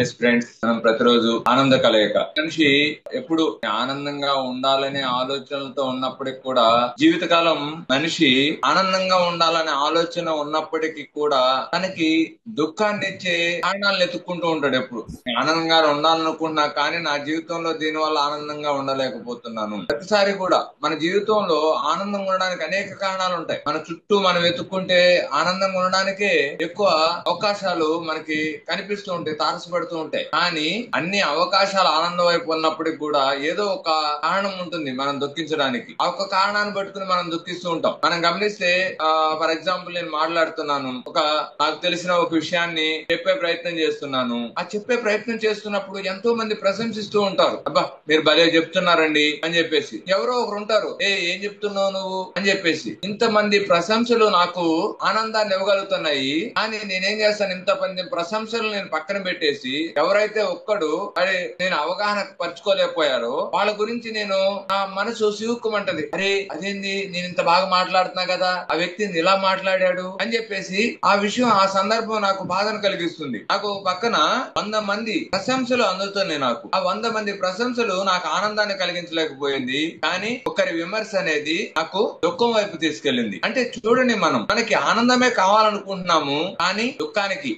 Yes friends, మనం ప్రతిరోజు ఆనంద కలయిక. మనిషి ఎప్పుడు ఆనందంగా ఉండాలనే ఆలోచనలతో ఉన్నప్పటికి కూడా, జీవితకాలం మనిషి ఆనందంగా ఉండాలనే ఆలోచన ఉన్నప్పటికీ కూడా తనకి దుఃఖాన్ని ఇచ్చే కారణాలను ఎత్తుక్కుంటూ ఉంటాడు. ఎప్పుడు ఆనందంగా ఉండాలనుకుంటున్నా కానీ నా జీవితంలో దీని వల్ల ఆనందంగా ఉండలేకపోతున్నాను. ప్రతిసారి కూడా మన జీవితంలో ఆనందంగా ఉండడానికి అనేక కారణాలు ఉంటాయి. మన చుట్టూ మనం వెతుక్కుంటే ఆనందంగా ఉండడానికే ఎక్కువ అవకాశాలు మనకి కనిపిస్తూ ఉంటాయి, తారసపడుతూ ఉంటాయి. కానీ అన్ని అవకాశాలు ఆనందం వైపు ఉన్నప్పటికి కూడా ఏదో ఒక కారణం ఉంటుంది మనం దుఃఖించడానికి. ఆ ఒక్క కారణాన్ని పట్టుకుని మనం దుఃఖిస్తూ ఉంటాం. మనం గమనిస్తే ఫర్ ఎగ్జాంపుల్ నేను మాట్లాడుతున్నాను, నాకు తెలిసిన ఒక విషయాన్ని చెప్పే ప్రయత్నం చేస్తున్నాను. ఆ చెప్పే ప్రయత్నం చేస్తున్నప్పుడు ఎంతో మంది ప్రశంసిస్తూ ఉంటారు. అబ్బా మీరు భలే చెప్తున్నారండి అని చెప్పేసి. ఎవరో ఒకరు ఉంటారు, ఏం చెప్తున్నావు నువ్వు అని చెప్పేసి. ఇంతమంది ప్రశంసలు నాకు ఆనందాన్ని ఇవ్వగలుగుతున్నాయి, కానీ నేనేం చేస్తాను, ఇంతమంది ప్రశంసలు నేను పక్కన పెట్టేసి ఎవరైతే ఒక్కడు అరే నేను అవగాహన పరుచుకోలేకపోయారో వాళ్ళ గురించి నేను నా మనసు సివుక్కుమంటది. అరే అదేంది, నేను ఇంత బాగా మాట్లాడుతున్నా కదా, ఆ వ్యక్తిని ఇలా మాట్లాడాడు అని చెప్పేసి ఆ విషయం, ఆ సందర్భం నాకు బాధను కలిగిస్తుంది. నాకు పక్కన 100 మంది ప్రశంసలు అందుతున్నాయి. నాకు ఆ 100 మంది ప్రశంసలు నాకు ఆనందాన్ని కలిగించలేకపోయింది, కానీ ఒకరి విమర్శ అనేది నాకు దుఃఖం వైపు తీసుకెళ్ళింది. అంటే చూడండి, మనకి ఆనందమే కావాలనుకుంటున్నాము, కానీ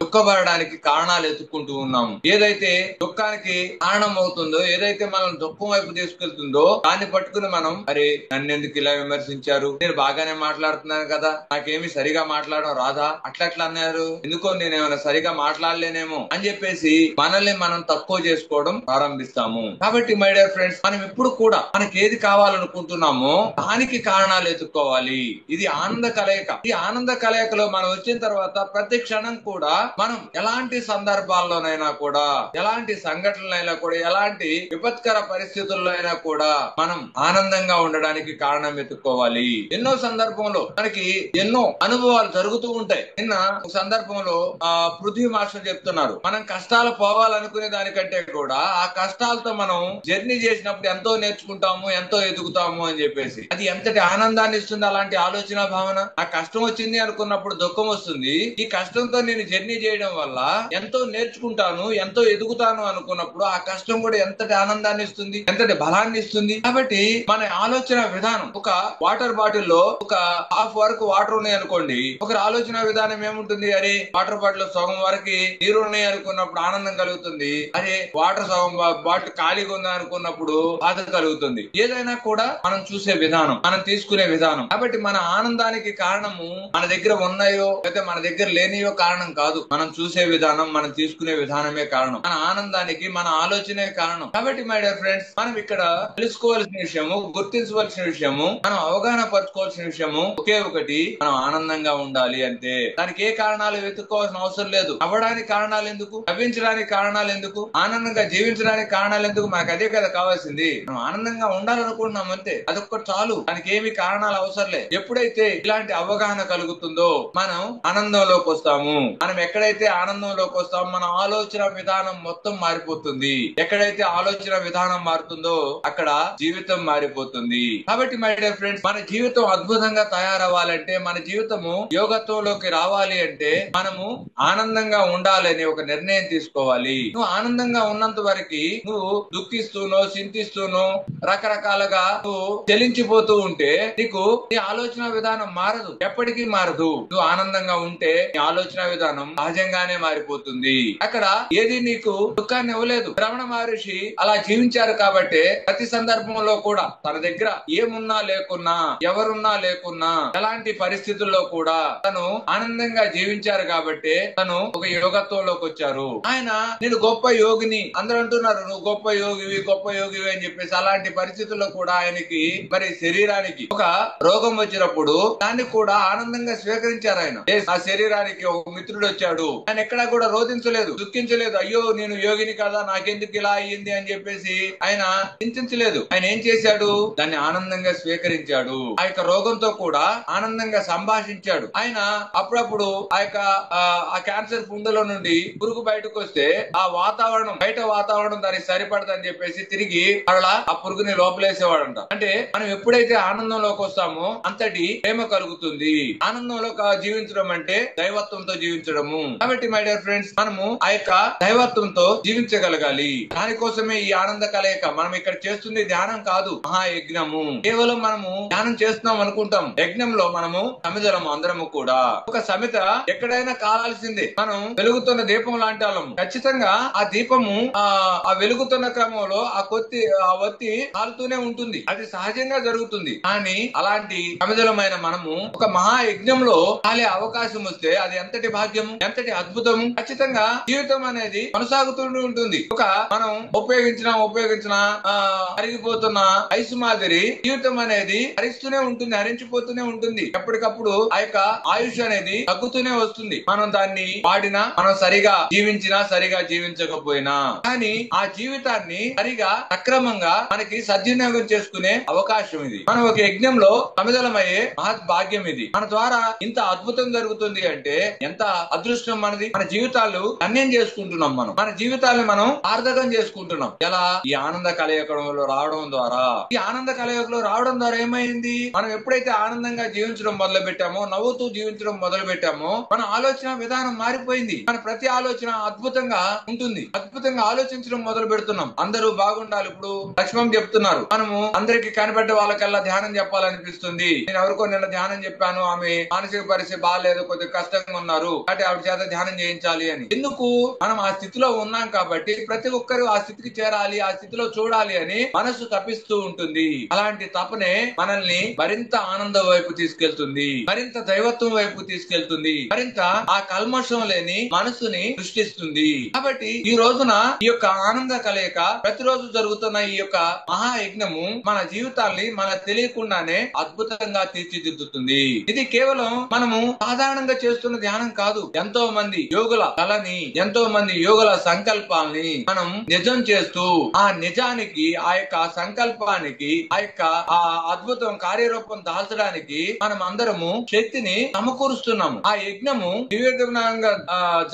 దుఃఖపడడానికి కారణాలు ఎత్తుక్కుంటూ ఉన్నాము. ఏదైతే దుఃఖానికి కారణం అవుతుందో, ఏదైతే మనం దుఃఖం వైపు తీసుకెళ్తుందో దాన్ని పట్టుకుని మనం అరే నన్ను ఎందుకు ఇలా విమర్శించారు, నేను బాగానే మాట్లాడుతున్నాను కదా, నాకేమి సరిగా మాట్లాడడం రాదా, అట్లా అన్నారు, ఎందుకో నేనేమైనా సరిగా మాట్లాడలేనేమో అని చెప్పేసి మనల్ని మనం తక్కువ చేసుకోవడం ప్రారంభిస్తాము. కాబట్టి మై డియర్ ఫ్రెండ్స్, మనం ఎప్పుడు కూడా మనకి ఏది కావాలనుకుంటున్నామో దానికి కారణాలు ఎత్తుక్కోవాలి. ఇది ఆనంద కలయిక. ఈ ఆనంద కలయికలో మనం వచ్చిన తర్వాత ప్రతి క్షణం కూడా మనం ఎలాంటి సందర్భాల్లోనైనా కూడా, ఎలాంటి సంఘటనలైనా కూడా, ఎలాంటి విపత్కర పరిస్థితుల్లో అయినా కూడా మనం ఆనందంగా ఉండడానికి కారణం ఎత్తుక్కోవాలి. ఎన్నో సందర్భంలో మనకి ఎన్నో అనుభవాలు జరుగుతూ ఉంటాయి. నిన్న ఒక సందర్భంలో పృథ్వీ మాస్టర్ చెప్తున్నారు, మనం కష్టాలు పోవాలనుకునే దానికంటే కూడా ఆ కష్టాలతో మనం జర్నీ చేసినప్పుడు ఎంతో నేర్చుకుంటాము, ఎంతో ఎదుగుతాము అని చెప్పేసి. అది ఎంతటి ఆనందాన్ని ఇస్తుంది అలాంటి ఆలోచన భావన. ఆ కష్టం వచ్చింది అనుకున్నప్పుడు దుఃఖం వస్తుంది, ఈ కష్టంతో నేను జర్నీ చేయడం వల్ల ఎంతో నేర్చుకుంటాను, ఎంతో ఎదుగుతాను అనుకున్నప్పుడు ఆ కష్టం కూడా ఎంతటి ఆనందాన్ని ఇస్తుంది, ఎంతటి బలాన్ని ఇస్తుంది. కాబట్టి మన ఆలోచన విధానం, ఒక వాటర్ బాటిల్ లో ఒక హాఫ్ వరకు వాటర్ ఉన్నాయి అనుకోండి, ఒకరి ఆలోచన విధానం ఏముంటుంది, అరే వాటర్ బాటిల్ లో సగం వరకు నీరు ఉన్నాయి అనుకున్నప్పుడు ఆనందం కలుగుతుంది, అరే వాటర్ సగం బాటిల్ ఖాళీగా ఉందా అనుకున్నప్పుడు బాధ కలుగుతుంది. ఏదైనా కూడా మనం చూసే విధానం, మనం తీసుకునే విధానం. కాబట్టి మన ఆనందానికి కారణము మన దగ్గర ఉన్నాయో లేకపోతే మన దగ్గర లేనియో కారణం కాదు, మనం చూసే విధానం, మనం తీసుకునే విధానమే కారణం. మన ఆనందానికి మన ఆలోచనే కారణం. కాబట్టి మై డియర్ ఫ్రెండ్స్, మనం ఇక్కడ తెలుసుకోవాల్సిన విషయము, గుర్తించవలసిన విషయము, మనం అవగాహన పరచుకోవాల్సిన విషయము ఒకే ఒకటి, మనం ఆనందంగా ఉండాలి అంటే దానికి ఏ కారణాలు వెతుక్కోవాల్సిన అవసరం లేదు. అవ్వడానికి కారణాలు ఎందుకు, నవ్వించడానికి కారణాలు ఎందుకు, ఆనందంగా జీవించడానికి కారణాలు ఎందుకు, మనకు అదే కదా కావాల్సింది. మనం ఆనందంగా ఉండాలనుకుంటున్నాం అంతే, అదొక్కటి చాలు, దానికి ఏమి కారణాలు అవసరం లేదు. ఎప్పుడైతే ఇలాంటి అవగాహన కలుగుతుందో మనం ఆనందంలోకి వస్తాము. మనం ఎక్కడైతే ఆనందంలోకి వస్తామో మన ఆలోచన విధానం మొత్తం మారిపోతుంది. ఎక్కడైతే ఆలోచన విధానం మారుతుందో అక్కడ జీవితం మారిపోతుంది. కాబట్టి మై డియర్ ఫ్రెండ్స్, మన జీవితం అద్భుతంగా తయారవ్వాలంటే, మన జీవితము యోగత్వంలోకి రావాలి అంటే మనము ఆనందంగా ఉండాలని ఒక నిర్ణయం తీసుకోవాలి. నువ్వు ఆనందంగా ఉన్నంత వరకు నువ్వు దుఃఖిస్తూనో చింతిస్తూనో రకరకాలుగా నువ్వు చెలించిపోతూ ఉంటే నీకు నీ ఆలోచన విధానం మారదు, ఎప్పటికీ మారదు. నువ్వు ఆనందంగా ఉంటే నీ ఆలోచన విధానం సహజంగానే మారిపోతుంది. అక్కడ ఏది నీకు దుఃఖాన్ని ఇవ్వలేదు. రమణ మహర్షి అలా జీవించారు కాబట్టి ప్రతి సందర్భంలో కూడా తన దగ్గర ఏమున్నా లేకున్నా, ఎవరున్నా లేకున్నా, ఎలాంటి పరిస్థితుల్లో కూడా తను ఆనందంగా జీవించారు కాబట్టి తను ఒక యోగత్వంలోకి వచ్చారు. ఆయన నేను గొప్ప యోగిని, అందరూ అంటున్నారు నువ్వు గొప్ప యోగివి, గొప్ప యోగివి అని చెప్పేసి. అలాంటి పరిస్థితుల్లో కూడా ఆయనకి మరి శరీరానికి ఒక రోగం వచ్చినప్పుడు దాన్ని కూడా ఆనందంగా స్వీకరించారు. ఆయన ఆ శరీరానికి ఒక మిత్రుడు వచ్చాడు, ఆయన ఎక్కడా కూడా రోధించలేదు, దుఃఖించలేదు, అయ్యో నేను యోగిని కదా నాకెందుకు ఇలా అయ్యింది అని చెప్పేసి ఆయన చింతించలేదు. ఆయన ఏం చేశాడు, దాన్ని ఆనందంగా స్వీకరించాడు. ఆ యొక్క రోగంతో కూడా ఆనందంగా సంభాషించాడు. ఆయన అప్పుడప్పుడు ఆ క్యాన్సర్ పుండులో నుండి పురుగు బయటకు వస్తే ఆ వాతావరణం, బయట వాతావరణం దానికి సరిపడదని చెప్పేసి తిరిగి అలా ఆ పురుగుని లోపలేసేవాడంట. అంటే మనం ఎప్పుడైతే ఆనందంలోకి వస్తామో అంతటి ప్రేమ కలుగుతుంది. ఆనందంలో జీవించడం అంటే దైవత్వంతో జీవించడము. కాబట్టి మై డియర్ ఫ్రెండ్స్, మనము ఆ యొక్క దైవత్వంతో జీవించగలగాలి. దానికోసమే ఈ ఆనంద కలయిక. మనం ఇక్కడ చేస్తుంది ధ్యానం కాదు, మహాయజ్ఞము. కేవలం మనము ధ్యానం చేస్తున్నాం అనుకుంటాం. యజ్ఞంలో మనము సమిధలము, అందరము కూడా. ఒక సమిత ఎక్కడైనా కాలాల్సిందే. మనం వెలుగుతున్న దీపం లాంటి వాళ్ళము. ఖచ్చితంగా ఆ దీపము ఆ వెలుగుతున్న క్రమంలో ఆ ఒత్తి కాలుతూనే ఉంటుంది. అది సహజంగా జరుగుతుంది. కానీ అలాంటి సమిధలమైన మనము ఒక మహాయజ్ఞంలో కాలే అవకాశం వస్తే అది ఎంతటి భాగ్యము, ఎంతటి అద్భుతము. ఖచ్చితంగా జీవితం అనేది కొనసాగుతూ ఉంటుంది. ఒక మనం ఉపయోగించిన అరిగిపోతున్న ఐస్ మాదిరి జీవితం అనేది హరిస్తూనే ఉంటుంది, హరించిపోతూనే ఉంటుంది. ఎప్పటికప్పుడు ఆ యొక్క ఆయుష్ అనేది తగ్గుతూనే వస్తుంది. మనం దాన్ని వాడినా, మనం సరిగా జీవించినా, సరిగా జీవించకపోయినా. కానీ ఆ జీవితాన్ని సరిగా సక్రమంగా మనకి సద్వినియోగం చేసుకునే అవకాశం ఇది. మనం ఒక యజ్ఞంలో సమిధలమయ్యే మహత్ భాగ్యం ఇది. మన ద్వారా ఇంత అద్భుతం జరుగుతుంది అంటే ఎంత అదృష్టం మనది. మన జీవితాలు ధన్యం చేసుకుంటున్నాం. మన జీవితాలను మనం సార్థకం చేసుకుంటున్నాం. ఎలా? ఈ ఆనంద కలయికలో రావడం ద్వారా. ఈ ఆనంద కలయికలో రావడం ద్వారా ఏమైంది? మనం ఎప్పుడైతే ఆనందంగా జీవించడం మొదలు పెట్టామో, నవ్వుతూ జీవించడం మొదలు పెట్టామో, మన ఆలోచన విధానం మారిపోయింది. మన ప్రతి ఆలోచన అద్భుతంగా ఉంటుంది. అద్భుతంగా ఆలోచించడం మొదలు పెడుతున్నాం. అందరూ బాగుండాలి. ఇప్పుడు లక్ష్మణ్ చెప్తున్నారు, మనము అందరికి కనిపెట్టే వాళ్ళకల్లా ధ్యానం చెప్పాలనిపిస్తుంది. నేను ఎవరికో నిన్న ధ్యానం చెప్పాను, ఆమె మానసిక పరిస్థితి బాగాలేదు, కొద్దిగా కష్టంగా ఉన్నారు, కాబట్టి ఆవిడ చేత ధ్యానం చేయించాలి అని. ఎందుకు? మనం ఆ స్థితిలో ఉన్నాం కాబట్టి ప్రతి ఒక్కరు ఆ స్థితికి చేరాలి, ఆ స్థితిలో చూడాలి అని మనసు తపిస్తూ ఉంటుంది. అలాంటి తపనే మనల్ని మరింత ఆనందం వైపు తీసుకెళ్తుంది, మరింత దైవత్వం వైపు తీసుకెళ్తుంది, మరింత ఆ కల్మషం లేని మనసుని సృష్టిస్తుంది. కాబట్టి ఈ రోజున ఈ యొక్క ఆనంద కలయిక, ప్రతిరోజు జరుగుతున్న ఈ యొక్క మహాయజ్ఞము మన జీవితాల్ని మన తెలియకుండానే అద్భుతంగా తీర్చిదిద్దుతుంది. ఇది కేవలం మనము సాధారణంగా చేస్తున్న ధ్యానం కాదు. ఎంతో మంది యోగుల కళని, ఎంతో మంది యోగుల సంకల్పాల్ని మనం నిజం చేస్తూ, ఆ నిజానికి, ఆ యొక్క సంకల్పానికి, ఆ యొక్క ఆ అద్భుతం కార్యరూపం దాల్చడానికి మనం అందరము శక్తిని సమకూరుస్తున్నాము. ఆ యజ్ఞము దివ్యంగా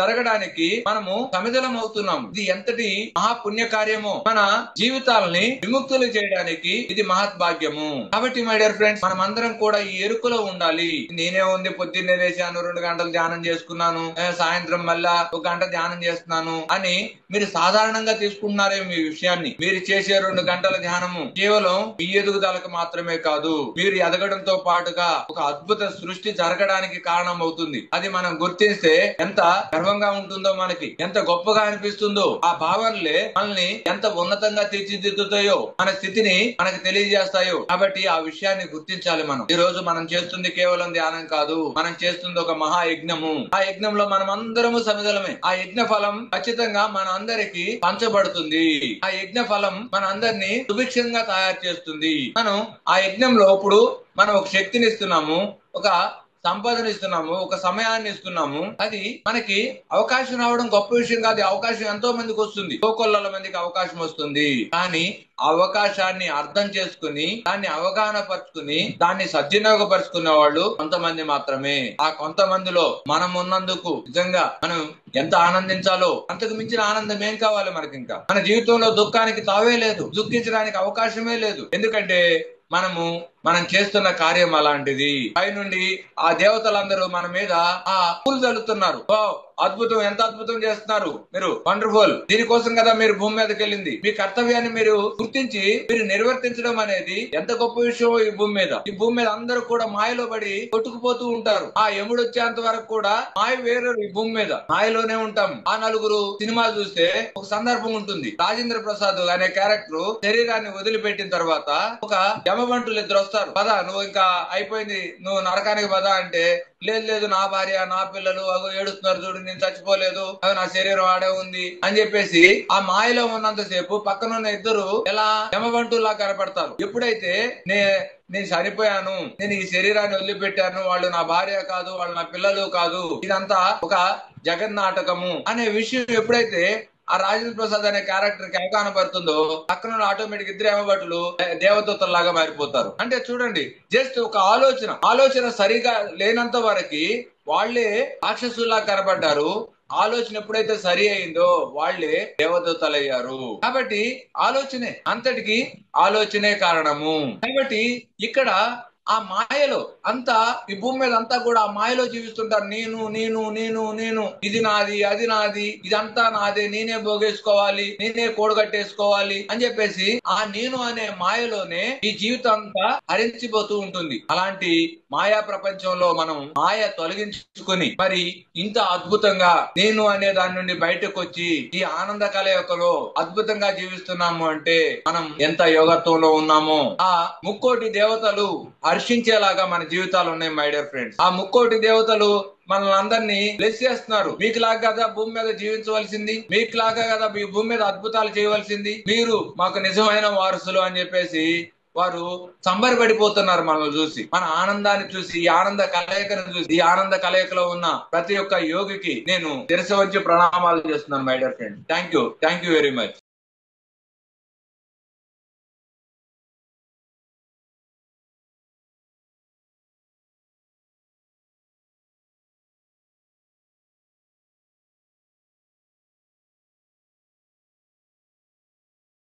జరగడానికి మనము సమిధలం అవుతున్నాము. ఇది ఎంతటి మహాపుణ్య కార్యమో, మన జీవితాలని విముక్తులు చేయడానికి ఇది మహద్భాగ్యము. కాబట్టి మై డియర్ ఫ్రెండ్స్, మనం అందరం కూడా ఈ ఎరుకలో ఉండాలి. నేనే ఉంది, పొద్దున్నే లేచాను, 2 గంటలు ధ్యానం చేసుకున్నాను, సాయంత్రం మళ్ళా 1 గంట ధ్యానం చేస్తున్నాను అని మీరు సాధారణంగా తీసుకుంటున్నారే మీ విషయాన్ని. మీరు చేసే 2 గంటల ధ్యానము కేవలం మీ ఎదుగుదలకు మాత్రమే కాదు, మీరు ఎదగడంతో పాటుగా ఒక అద్భుత సృష్టి జరగడానికి కారణం అవుతుంది. అది మనం గుర్తిస్తే ఎంత గర్వంగా ఉంటుందో, మనకి ఎంత గొప్పగా అనిపిస్తుందో, ఆ భావనలే మనల్ని ఎంత ఉన్నతంగా తీర్చిదిద్దుతాయో, మన స్థితిని మనకు తెలియజేస్తాయో. కాబట్టి ఆ విషయాన్ని గుర్తించాలి. మనం ఈ రోజు మనం చేస్తుంది కేవలం ధ్యానం కాదు, మనం చేస్తుంది ఒక మహాయజ్ఞము. ఆ యజ్ఞంలో మనం అందరము సమిధలమే. ఆ యజ్ఞ ఫలం ఖచ్చితంగా మన అందరికి పంచబడుతుంది. ఆ యజ్ఞ ఫలం మన అందరినీ సుభిక్షంగా తయారు చేస్తుంది. మనం ఆ యజ్ఞంలో ఇప్పుడు మనం ఒక శక్తిని ఇస్తున్నాము, ఒక సంపదను ఇస్తున్నాము, ఒక సమయాన్ని ఇస్తున్నాము. అది మనకి అవకాశం రావడం గొప్ప విషయం కాదు. అవకాశం ఎంతో మందికి వస్తుంది, కోకొల్లల మందికి అవకాశం వస్తుంది. కానీ అవకాశాన్ని అర్థం చేసుకుని, దాన్ని అవగాహన పరుచుకుని, దాన్ని సద్వినియోగపరుచుకునే వాళ్ళు కొంతమంది మాత్రమే. ఆ కొంతమందిలో మనం ఉన్నందుకు నిజంగా మనం ఎంత ఆనందించాలో, అంతకు మించిన ఆనందం ఏం కావాలి మనకి? ఇంకా మన జీవితంలో దుఃఖానికి తావే లేదు, దుఃఖించడానికి అవకాశమే లేదు. ఎందుకంటే మనం చేస్తున్న కార్యం అలాంటిది. పైనుండి ఆ దేవతలందరూ మన మీద ఆ పూలు చల్లుతున్నారు. ఓ అద్భుతం, ఎంత అద్భుతం చేస్తున్నారు మీరు, వండర్ఫుల్. దీనికోసం కదా మీరు భూమి మీదకి వెళ్ళింది. మీ కర్తవ్యాన్ని మీరు గుర్తించి మీరు నిర్వర్తించడం అనేది ఎంత గొప్ప విషయం. ఈ భూమి మీద అందరూ కూడా మాయలో పడి కొట్టుకుపోతూ ఉంటారు. ఆ యముడు వచ్చేంత వరకు కూడా మాయ వేరు. ఈ భూమి మీద మాయలోనే ఉంటాం. ఆ నలుగురు సినిమాలు చూస్తే ఒక సందర్భం ఉంటుంది. రాజేంద్ర ప్రసాద్ అనే క్యారెక్టర్ శరీరాన్ని వదిలిపెట్టిన తర్వాత ఒక యమబంటులు ఇద్దరు వస్తారు. పద, నువ్వు ఇంకా అయిపోయింది, నువ్వు నరకానికి పద అంటే, లేదు నా భార్య, నా పిల్లలు అగో ఏడుస్తున్నారు చూడు, నేను చచ్చిపోలేదు, అవి నా శరీరం ఆడే ఉంది అని చెప్పేసి ఆ మాయలో ఉన్నంతసేపు పక్కనున్న ఇద్దరు ఎలా యమబంటుల్లా కనపడతారు. ఎప్పుడైతే నేను చనిపోయాను, నేను ఈ శరీరాన్ని వదిలిపెట్టాను, వాళ్ళు నా భార్య కాదు, వాళ్ళు నా పిల్లలు కాదు, ఇదంతా ఒక జగన్నాటకము అనే విషయం ఎప్పుడైతే ఆ రాజేంద్ర ప్రసాద్ అనే క్యారెక్టర్ కి అవగాహన పడుతుందో, పక్కన ఆటోమేటిక్ ఇద్దరు ఏమబట్టులు దేవదూతల్లాగా మారిపోతారు. అంటే చూడండి, జస్ట్ ఒక ఆలోచన సరిగా లేనంత వరకు వాళ్లే రాక్షసుల్లా కనబడ్డారు. ఆలోచన ఎప్పుడైతే సరి అయిందో వాళ్లే దేవదూతలయ్యారు. కాబట్టి ఆలోచనే అంతటికి ఆలోచనే కారణము. కాబట్టి ఇక్కడ ఆ మాయలో అంతా, ఈ భూమి మీద అంతా కూడా ఆ మాయలో జీవిస్తుంటారు. నేను నేను నేను నేను ఇది నాది, అది నాది, ఇదంతా నాదే, నేనే భోగేసుకోవాలి, నేనే కూడగట్టేసుకోవాలి అని చెప్పేసి ఆ నేను అనే మాయలోనే ఈ జీవితం అంతా హరించిపోతూ ఉంటుంది. అలాంటి మాయా ప్రపంచంలో మనం మాయ తొలగించుకుని మరి ఇంత అద్భుతంగా నేను అనే దాని నుండి బయటకు వచ్చి ఈ ఆనంద కలయికలో అద్భుతంగా జీవిస్తున్నాము అంటే మనం ఎంత యోగత్వంలో ఉన్నామో ఆ ముక్కోటి దేవతలు హర్షించేలాగా మన జీవితాలు ఉన్నాయి మై డియర్ ఫ్రెండ్స్. ఆ ముక్కోటి దేవతలు మనల్ని అందరినీ బ్లెస్ చేస్తున్నారు. మీకులాగా కదా భూమి మీద జీవించవలసింది, మీకులాగా కదా మీ భూమి మీద అద్భుతాలు చేయవలసింది, మీరు మాకు నిజమైన వారసులు అని చెప్పేసి వారు సంబరపడిపోతున్నారు మనల్ని చూసి, మన ఆనందాన్ని చూసి, ఈ ఆనంద కలయికను చూసి. ఈ ఆనంద కలయికలో ఉన్న ప్రతి ఒక్క యోగికి నేను శిరస్సు వంచి ప్రణామాలు చేస్తున్నాను my dear friend. Thank you very much.